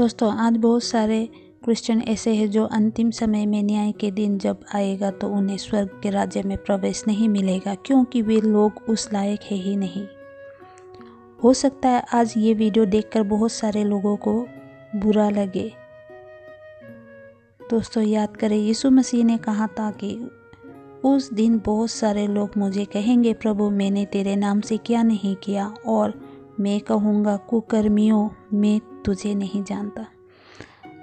दोस्तों, आज बहुत सारे क्रिश्चियन ऐसे हैं जो अंतिम समय में न्याय के दिन जब आएगा तो उन्हें स्वर्ग के राज्य में प्रवेश नहीं मिलेगा, क्योंकि वे लोग उस लायक है ही नहीं। हो सकता है आज ये वीडियो देखकर बहुत सारे लोगों को बुरा लगे। दोस्तों, याद करें, यीशु मसीह ने कहा था कि उस दिन बहुत सारे लोग मुझे कहेंगे, प्रभु मैंने तेरे नाम से क्या नहीं किया, और मैं कहूँगा, कुकर्मियों, मैं तुझे नहीं जानता।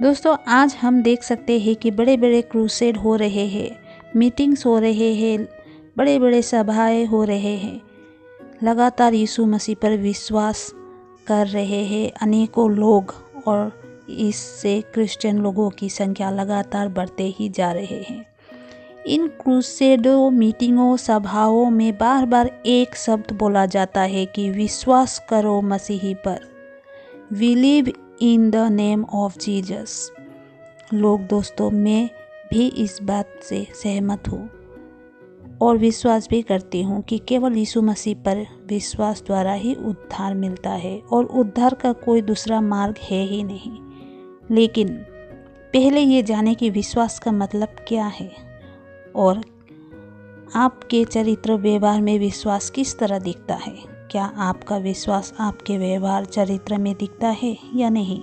दोस्तों, आज हम देख सकते हैं कि बड़े बड़े क्रूसेड हो रहे हैं, मीटिंग्स हो रहे हैं, बड़े बड़े सभाएं हो रहे हैं। लगातार यीशु मसीह पर विश्वास कर रहे हैं अनेकों लोग, और इससे क्रिश्चियन लोगों की संख्या लगातार बढ़ते ही जा रहे हैं। इन क्रूसेडों, मीटिंगों, सभाओं में बार बार एक शब्द बोला जाता है कि विश्वास करो मसीही पर, believe in the name of Jesus. लोग, दोस्तों, मैं भी इस बात से सहमत हूँ और विश्वास भी करती हूँ कि केवल यीशु मसीह पर विश्वास द्वारा ही उद्धार मिलता है और उद्धार का कोई दूसरा मार्ग है ही नहीं। लेकिन पहले ये जाने कि विश्वास का मतलब क्या है और आपके चरित्र व्यवहार में विश्वास किस तरह दिखता है। क्या आपका विश्वास आपके व्यवहार चरित्र में दिखता है या नहीं।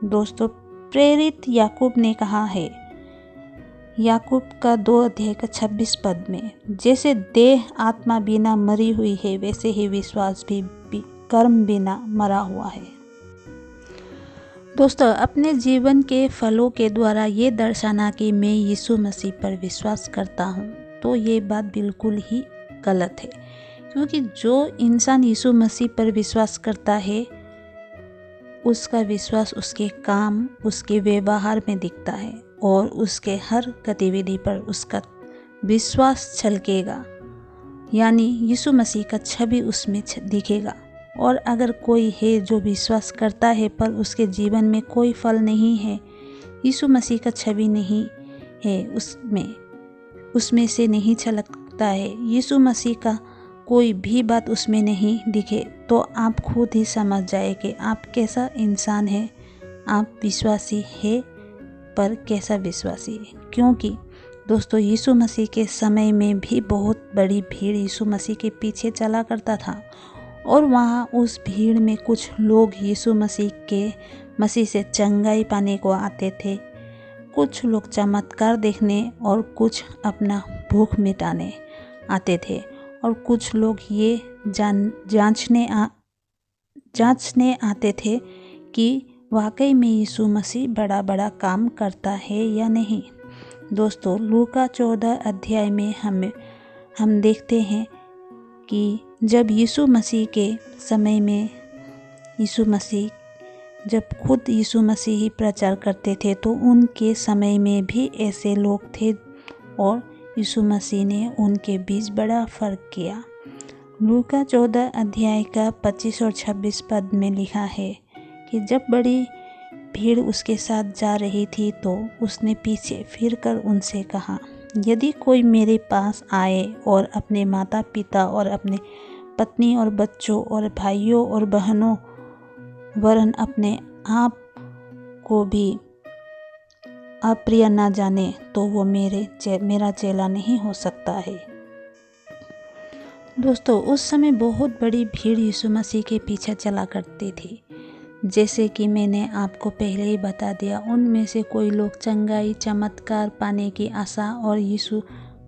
दोस्तों, प्रेरित याकूब ने कहा है, याकूब का 2:26 में, जैसे देह आत्मा बिना मरी हुई है, वैसे ही विश्वास भी कर्म बिना मरा हुआ है। दोस्तों, अपने जीवन के फलों के द्वारा ये दर्शाना कि मैं यीशु मसीह पर विश्वास करता हूँ, तो ये बात बिल्कुल ही गलत है, क्योंकि जो इंसान यीशु मसीह पर विश्वास करता है, उसका विश्वास उसके काम, उसके व्यवहार में दिखता है और उसके हर गतिविधि पर उसका विश्वास छलकेगा, यानी यीशु मसीह का छवि उसमें दिखेगा। और अगर कोई है जो विश्वास करता है पर उसके जीवन में कोई फल नहीं है, यीशु मसीह का छवि नहीं है उसमें से नहीं छलकता है, यीशु मसीह का कोई भी बात उसमें नहीं दिखे, तो आप खुद ही समझ जाए कि आप कैसा इंसान है। आप विश्वासी है पर कैसा विश्वासी है। क्योंकि दोस्तों, यीशु मसीह के समय में भी बहुत बड़ी भीड़ यीशु मसीह के पीछे चला करता था, और वहाँ उस भीड़ में कुछ लोग यीशु मसीह से चंगाई पाने को आते थे, कुछ लोग चमत्कार देखने और कुछ अपना भूख मिटाने आते थे, और कुछ लोग ये जांचने आते थे कि वाकई में यीशु मसीह बड़ा बड़ा काम करता है या नहीं। दोस्तों, लूका 14 में हम देखते हैं कि जब यीशु मसीह के समय में जब खुद यीशु मसीह ही प्रचार करते थे, तो उनके समय में भी ऐसे लोग थे और यीशु मसीह ने उनके बीच बड़ा फर्क किया। लूका 14 का 25 और 26 पद में लिखा है कि जब बड़ी भीड़ उसके साथ जा रही थी तो उसने पीछे फिरकर उनसे कहा, यदि कोई मेरे पास आए और अपने माता पिता और अपने पत्नी और बच्चों और भाइयों और बहनों वरन अपने आप को भी अप्रिय न जाने, तो वो मेरा चेला नहीं हो सकता है। दोस्तों, उस समय बहुत बड़ी भीड़ यीशु मसीह के पीछे चला करती थी। जैसे कि मैंने आपको पहले ही बता दिया, उनमें से कोई लोग चंगाई, चमत्कार पाने की आशा और यीशु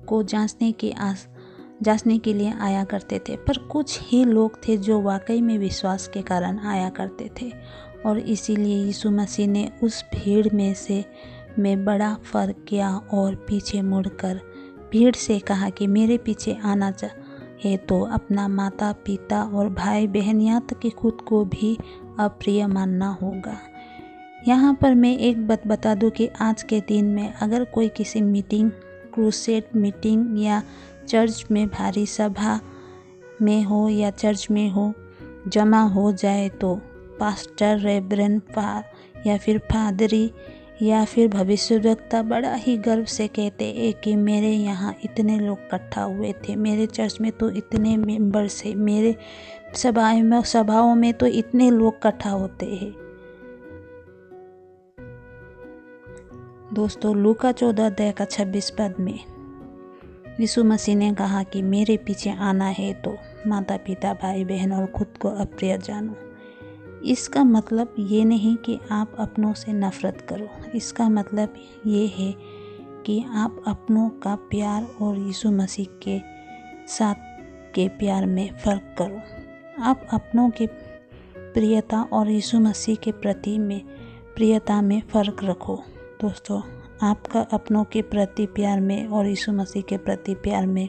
को जांचने के लिए आया करते थे, पर कुछ ही लोग थे जो वाकई में विश्वास के कारण आया करते थे, और इसीलिए यीशु मसीह ने उस भीड़ में बड़ा फर्क किया और पीछे मुड़कर भीड़ से कहा कि मेरे पीछे आना है तो अपना माता पिता और भाई बहन, यहाँ तक कि खुद को भी अप्रिय मानना होगा। यहाँ पर मैं एक बात बता दूँ कि आज के दिन में अगर कोई किसी मीटिंग, क्रूसेड मीटिंग या चर्च में भारी सभा में हो या चर्च में हो जमा हो जाए, तो पास्टर, रेवरेंड या फिर फादरी या फिर भविष्यवक्ता बड़ा ही गर्व से कहते हैं कि मेरे यहाँ इतने लोग इकट्ठा हुए थे, मेरे चर्च में तो इतने मेंबर्स हैं, मेरे सभाओं में तो इतने लोग इकट्ठा होते हैं। दोस्तों लूका 14 अध्याय का 26 पद में यीशु मसीह ने कहा कि मेरे पीछे आना है तो माता पिता भाई बहन और खुद को अप्रिय जानो। इसका मतलब ये नहीं कि आप अपनों से नफरत करो। इसका मतलब ये है कि आप अपनों का प्यार और यीशु मसीह के साथ के प्यार में फ़र्क करो। आप अपनों के प्रियता और यीशु मसीह के प्रति में प्रियता में फ़र्क रखो। दोस्तों आपका अपनों के प्रति प्यार में और यीशु मसीह के प्रति प्यार में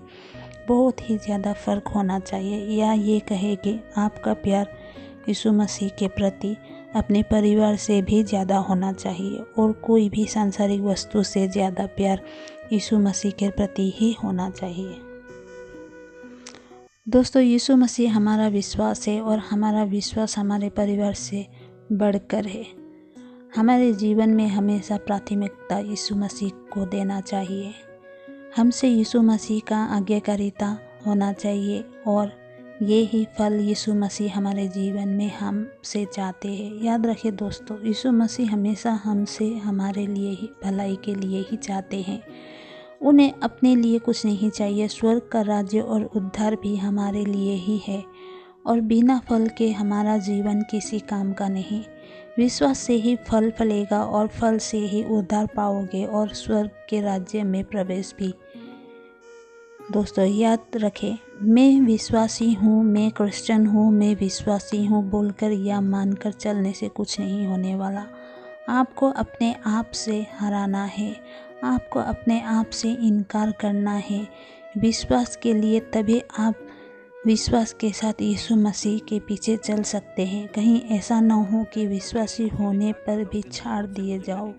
बहुत ही ज़्यादा फ़र्क होना चाहिए, या ये कहे कि आपका प्यार यीशु मसीह के प्रति अपने परिवार से भी ज़्यादा होना चाहिए और कोई भी सांसारिक वस्तु से ज़्यादा प्यार यीशु मसीह के प्रति ही होना चाहिए। दोस्तों यीशु मसीह हमारा विश्वास है और हमारा विश्वास हमारे परिवार से बढ़कर है। हमारे जीवन में हमेशा प्राथमिकता यीशु मसीह को देना चाहिए। हमसे यीशु मसीह का आज्ञाकारिता होना चाहिए और ये ही फल यीशु मसीह हमारे जीवन में हमसे चाहते हैं। याद रखें दोस्तों, यीशु मसीह हमेशा हमसे हमारे लिए ही भलाई के लिए ही चाहते हैं। उन्हें अपने लिए कुछ नहीं चाहिए। स्वर्ग का राज्य और उद्धार भी हमारे लिए ही है और बिना फल के हमारा जीवन किसी काम का नहीं। विश्वास से ही फल फलेगा और फल से ही उद्धार पाओगे और स्वर्ग के राज्य में प्रवेश भी। दोस्तों याद रखें, मैं विश्वासी हूँ, मैं क्रिश्चियन हूँ, मैं विश्वासी हूँ बोलकर या मानकर चलने से कुछ नहीं होने वाला। आपको अपने आप से हराना है, आपको अपने आप से इनकार करना है विश्वास के लिए। तभी आप विश्वास के साथ यीशु मसीह के पीछे चल सकते हैं। कहीं ऐसा न हो कि विश्वासी होने पर भी छाड़ दिए जाओ,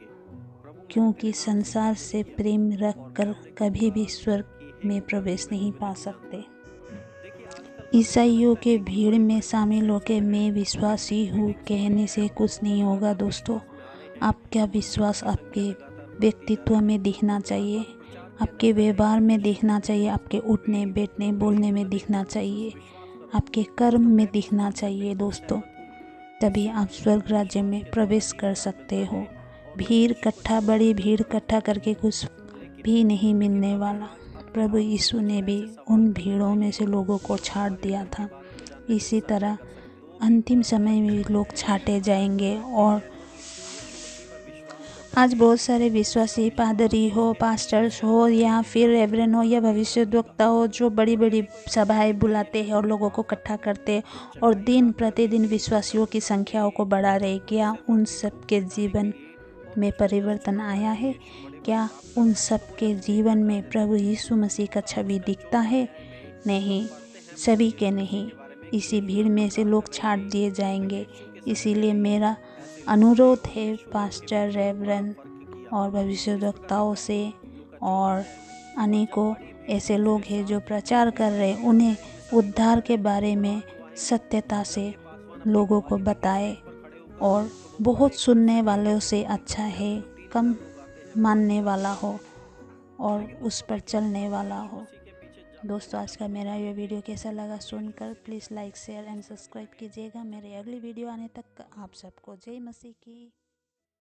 क्योंकि संसार से प्रेम रख कर कभी भी स्वर्ग में प्रवेश नहीं पा सकते। ईसाइयों के भीड़ में शामिल होकर मैं विश्वासी हूँ कहने से कुछ नहीं होगा। दोस्तों आपका विश्वास आपके व्यक्तित्व में दिखना चाहिए, आपके व्यवहार में दिखना चाहिए, आपके उठने बैठने बोलने में दिखना चाहिए, आपके कर्म में दिखना चाहिए। दोस्तों तभी आप स्वर्ग राज्य में प्रवेश कर सकते हो। बड़ी भीड़ इकट्ठा करके कुछ भी नहीं मिलने वाला। प्रभु यीशु ने भी उन भीड़ों में से लोगों को छांट दिया था। इसी तरह अंतिम समय में भी लोग छांटे जाएंगे। और आज बहुत सारे विश्वासी पादरी हो, पास्टर्स हो या फिर रेवरेंड हो या भविष्यद्वक्ता हो, जो बड़ी बड़ी सभाएं बुलाते हैं और लोगों को इकट्ठा करते हैं और दिन प्रतिदिन विश्वासियों की संख्याओं को बढ़ा रहे। क्या उन सब के जीवन में परिवर्तन आया है? क्या उन सब के जीवन में प्रभु यीशु मसीह का छवि दिखता है? नहीं, सभी के नहीं। इसी भीड़ में से लोग छांट दिए जाएंगे। इसीलिए मेरा अनुरोध है पास्टर, रेवरेंड और भविष्यद्वक्ताओं से और अनेकों ऐसे लोग हैं जो प्रचार कर रहे हैं, उन्हें उद्धार के बारे में सत्यता से लोगों को बताए। और बहुत सुनने वालों से अच्छा है कम मानने वाला हो और उस पर चलने वाला हो। दोस्तों आज का मेरा ये वीडियो कैसा लगा सुनकर please like share and subscribe कीजिएगा। मेरे अगली वीडियो आने तक आप सबको जय मसीह की।